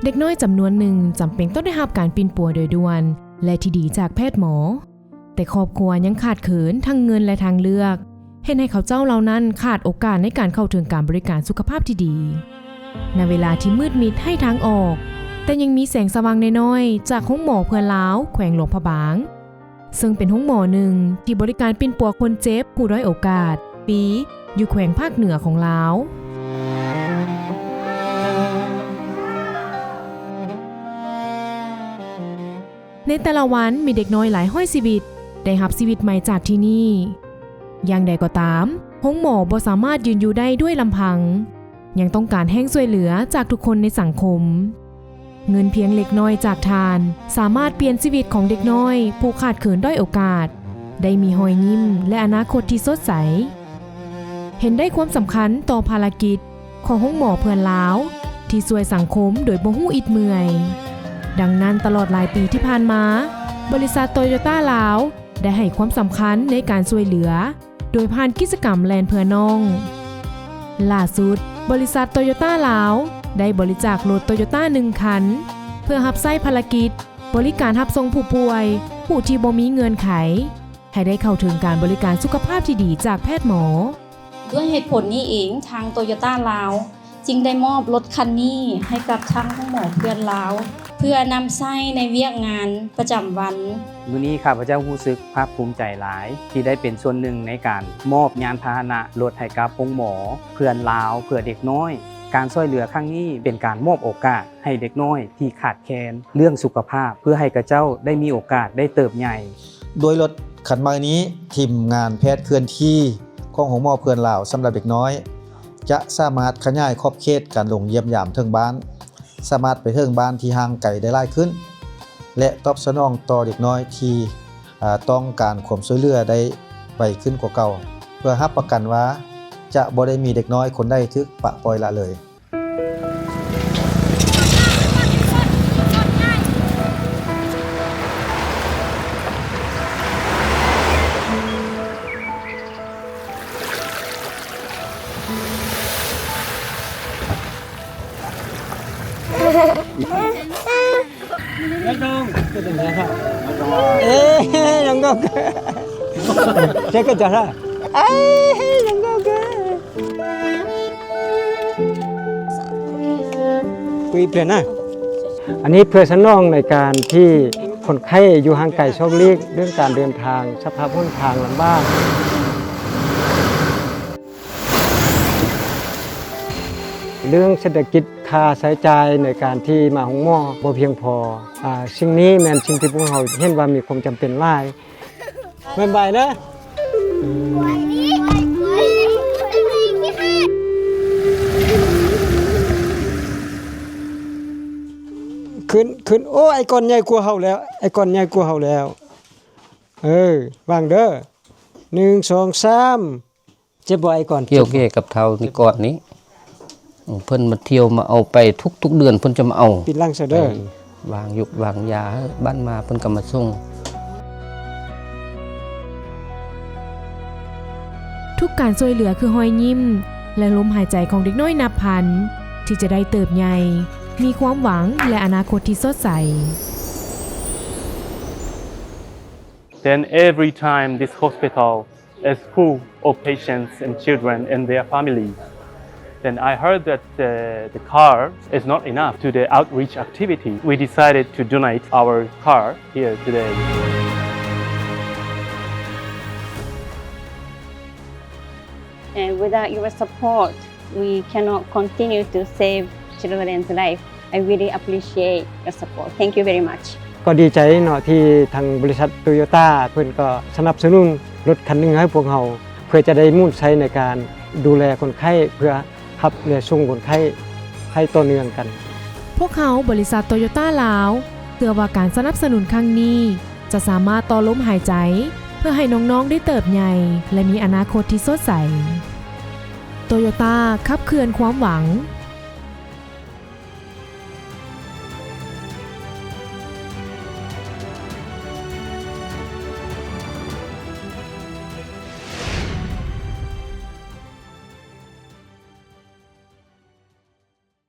เด็กน้อยจำนวนหนึ่งจำเป็นต้องได้รับการปีนปัวโดยด่วนและที่ดีจากแพทย์หมอแต่ครอบครัวยังขาดเขินทั้งเงินและทางเลือกเห็นให้เขาเจ้าเหล่านั้นขาดโอกาสในการเข้าถึงการบริการสุขภาพที่ดีในเวลาที่มืดมิดให้ทางออกแต่ยังมีแสงสว่างน้อยๆจากห้องหมอเพื่อนลาวแขวงหลวงพระบางซึ่งเป็นห้องหมอหนึ่งที่บริการปีนปัวคนเจ็บผู้ด้อยโอกาสปีอยู่แขวงภาคเหนือของลาวในแต่ละวันมีเด็กน้อยหลายห้อยชีวิตได้รับชีวิตใหม่จากที่นี่อย่างใดก็ตามห้องหมอบ่สามารถยืนอยู่ได้ด้วยลำพังยังต้องการแห้งช่วยเหลือจากทุกคนในสังคมเงินเพียงเล็กน้อยจากทานสามารถเปลี่ยนชีวิตของเด็กน้อยผู้ขาดเขินด้อยโอกาสได้มีรอยยิ้มและอนาคตที่สดใสเห็นได้ความสำคัญต่อภารกิจของห้องหมอเพื่อนลาวที่ช่วยสังคมโดยบ่ฮู้อิดเมื่อยดังนั้นตลอดหลายปีที่ผ่านมาบริษัทโตโยต้าลาวได้ให้ความสำคัญในการช่วยเหลือโดยผ่านกิจกรรมแลนเพื่อน้องล่าสุดบริษัทโตโยต้าลาวได้บริจาครถโตโยต้า1 คันเพื่อรับใช้ภารกิจบริการรับส่งผู้ป่วยผู้ที่บ่มีเงื่อนไขให้ได้เข้าถึงการบริการสุขภาพที่ดีจากแพทย์หมอด้วยเหตุผลนี้เองทางโตโยต้าลาวจึงได้มอบรถคันนี้ให้กับทางห้องหมอเพื่อนลาวเพื่อนำใช้ในเวียกงานประจำวันมื้อนี้ข้าพเจ้ารู้สึกภาคภูมิใจหลายที่ได้เป็นส่วนหนึ่งในการมอบยานพาหนะรถให้กับห้องหมอเพื่อนลาวเพื่อเด็กน้อยการช่วยเหลือครั้งนี้เป็นการมอบโอกาสให้เด็กน้อยที่ขาดแคลนเรื่องสุขภาพเพื่อให้กระเจ้าได้มีโอกาสได้เติบใหญ่โดยรถคันใหม่นี้ทีมงานแพทย์เคลื่อนที่ของห้องหมอเพื่อนลาวสำหรับเด็กน้อยจะสามารถขยายขอบเขตการลงเยี่ยมยามถึงบ้านสามารถไปถึงบ้านที่ห่างไกลได้หลายขึ้นและตอบสนองต่อเด็กน้อยที่ต้องการความช่วยเหลือได้ไวขึ้นกว่าเก่าเพื่อรับประกันว่าจะบ่ได้มีเด็กน้อยคนใดถูกปะปล่อยละเลย영광 제가 잘하 영광คุยเปลี่ยนนะอันนี้เพื่อสนองในการที่คนไข้อยู่ห่างไกลโชคลีกเรื่องการเดินทางสภาพห้นทางลำบากเรื่องเศรษฐกิจค่าใช้จ่ายในการที่มาห้องหมอบ่เพียงพอสิ่งนี้แม่นสิ่งที่พวกเราเห็นว่ามีความจำเป็นหลายบ๊ายบายนะขึ้นโอ้ไอ้ก้อนใหญ่กว่าเฮาแล้วไอ้ก้อนใหญ่กว่าเฮาแล้ววางเด้อ1 2 3เจ็บบ่ไอ้ก้อนเกี่ยวเกกับเท่านี่ก่อนนี้เพิ่นมาเที่ยวมาเอาไปทุกเดือนเพิ่นจะมาเอาปิดลังซะเด้อวางยุกวางยาบ้านมาเพิ่นก็มาส่งทุกการช่วยเหลือคือรอยยิ้มและลมหายใจของเด็กน้อยนับพันที่จะได้เติบใหญ่มีความหวังและอนาคตที่สดใส Then every time this hospital is full of patients and children and their families Then I heard that the car is not enough to the outreach activity. We decided to donate our car here today. And without your support, we cannot continue to save children's life. I really appreciate your support. Thank you very much. ก็ดีใจเนาะที่ทางบริษัทโตโยต้าเพิ่นก็สนับสนุนรถคันนึงให้พวกเราเพื่อจะได้มุ่งใช้ในการดูแลคนไข้เพื่อรับและส่งคนไข้ให้ต่อเนื่องกันพวกเขาบริษัทโตโยต้าลาวเชื่อว่าการสนับสนุนครั้งนี้จะสามารถต่อลมหายใจเพื่อให้น้องๆได้เติบใหญ่และมีอนาคตที่สดใสโตโยต้าขับเคลื่อนความหวัง